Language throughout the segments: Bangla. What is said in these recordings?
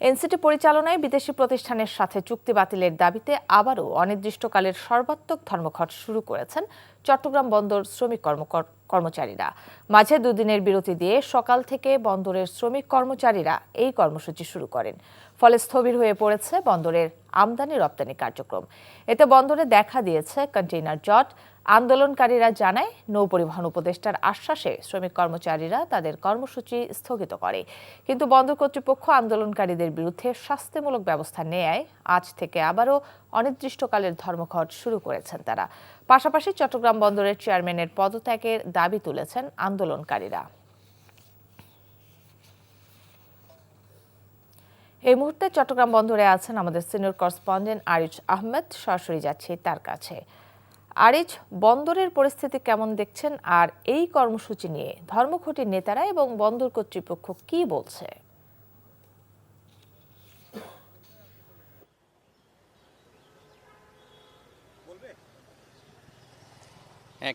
এনসিটি পরিচালনায় বিদেশি প্রতিষ্ঠানের সাথে চুক্তি বাতিলের দাবিতে আবারও অনির্দিষ্টকালের সর্বাত্মক ধর্মঘট শুরু করেছেন চট্টগ্রাম বন্দর শ্রমিক কর্মচারীরা। মাঝে দুদিনের বিরতি দিয়ে সকাল থেকে বন্দরের শ্রমিক কর্মচারীরা এই কর্মসূচি শুরু করেন। ফলে স্থবির হয়ে পড়েছে বন্দরের আমদানি রপ্তানি কার্যক্রম। এতে বন্দরে দেখা দিয়েছে কন্টেইনার জট। আন্দোলনকারীরা জানায়, নৌ পরিবহন উপদেষ্টার আশ্বাসে শ্রমিক কর্মচারীরা তাদের কর্মসূচি স্থগিত করে। কিন্তু বন্দর কর্তৃপক্ষ আন্দোলনকারীদের বিরুদ্ধে শাস্তিমূলক ব্যবস্থা নেয় আজ থেকে আবারও অনির্দিষ্টকালের ধর্মঘট শুরু করেছেন তারা। পাশাপাশি চট্টগ্রাম বন্দরের চেয়ারম্যানের পদত্যাগের দাবি তুলেছেন আন্দোলনকারীরা। এই মুহূর্তে চট্টগ্রাম বন্দরে আছেন আমাদের সিনিয়র করেসপন্ডেন্ট আরিজ আহমেদ। সরাসরি যাচ্ছি তার কাছে। আরিজ, বন্দরের পরিস্থিতি কেমন দেখছেন, আর এই কর্মসূচি নিয়ে ধর্মঘটের নেতারা এবং বন্দর কর্তৃপক্ষ কি বলছে?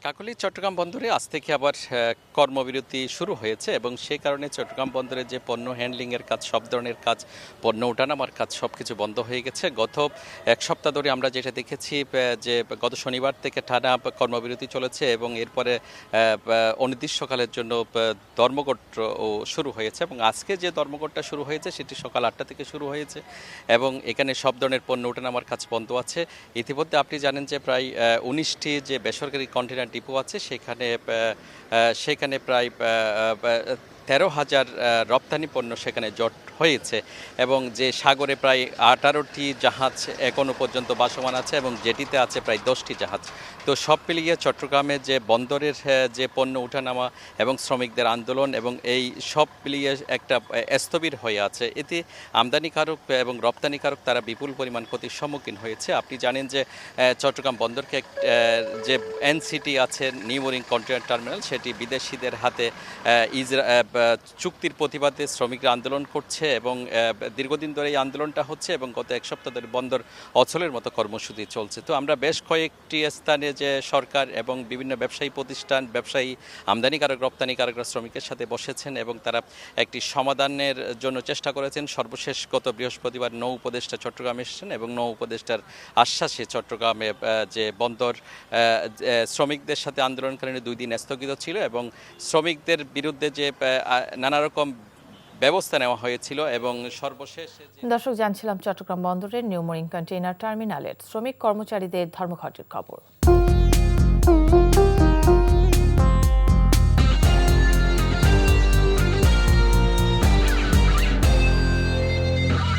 কাকলী, চট্টগ্রাম বন্দরে আজ থেকে আবার কর্মবিরতি শুরু হয়েছে এবং সেই কারণে চট্টগ্রাম বন্দরে যে পণ্য হ্যান্ডলিংয়ের কাজ, সব ধরনের কাজ, পণ্য ওঠানামার কাজ সবকিছু বন্ধ হয়ে গেছে। গত এক সপ্তাহ ধরে আমরা যেটা দেখেছি যে গত শনিবার থেকে টানা কর্মবিরতি চলেছে এবং এরপরে অনির্দিষ্টকালের জন্য ধর্মঘট শুরু হয়েছে এবং আজকে যে ধর্মঘটটা শুরু হয়েছে সেটি সকাল 8টা থেকে শুরু হয়েছে এবং এখানে সব ধরনের পণ্য ওঠানামার কাজ বন্ধ আছে। ইতিমধ্যে আপনি জানেন যে প্রায় 19টি যে বেসরকারি কন্টেইনার ডিপো আছে সেখানে প্রায় 13,000 রপ্তানি পণ্য সেখানে জট হয়েছে এবং যে সাগরে প্রায় 18টি জাহাজ এখনো পর্যন্ত ভাসমান আছে এবং জেটিতে আছে প্রায় 10টি জাহাজ। তো সব মিলিয়ে চট্টগ্রামে যে বন্দরের যে পণ্য ওঠানামা এবং শ্রমিকদের আন্দোলন এবং এই সব মিলিয়ে একটা স্থবির হয়ে আছে। এতে আমদানিকারক এবং রপ্তানিকারক তারা বিপুল পরিমাণ ক্ষতির সম্মুখীন হয়েছে। আপনি জানেন যে চট্টগ্রাম বন্দরকে যে এনসিটি আছে, নিউ মেরিন কন্টেইনার টার্মিনাল, সেটি বিদেশিদের হাতে চুক্তির প্রতিবাদে শ্রমিকরা আন্দোলন করছে এবং দীর্ঘদিন ধরে এই আন্দোলনটা হচ্ছে এবং গত এক সপ্তাহ ধরে বন্দর অচলের মতো কর্মসূচি চলছে। তো আমরা বেশ কয়েকটি স্থানে যে সরকার এবং বিভিন্ন ব্যবসায়ী প্রতিষ্ঠান, ব্যবসায়ী, আমদানিকারক, রপ্তানিকারকরা শ্রমিকের সাথে বসেছেন এবং তারা একটি সমাধানের জন্য চেষ্টা করেছেন। সর্বশেষ গত বৃহস্পতিবার নৌ উপদেষ্টা চট্টগ্রামে এসেছেন এবং নৌ উপদেষ্টার আশ্বাসে চট্টগ্রামে যে বন্দর শ্রমিকদের সাথে আন্দোলনকারী 2 দিন স্থগিত ছিল এবং শ্রমিকদের বিরুদ্ধে যে নানা রকম ব্যবস্থা নেওয়া হয়েছিল এবং সর্বশেষ দর্শক, জানছিলাম চট্টগ্রাম বন্দরের নিউ মেরিন কন্টেইনার টার্মিনালের শ্রমিক কর্মচারীদের ধর্মঘটের খবর।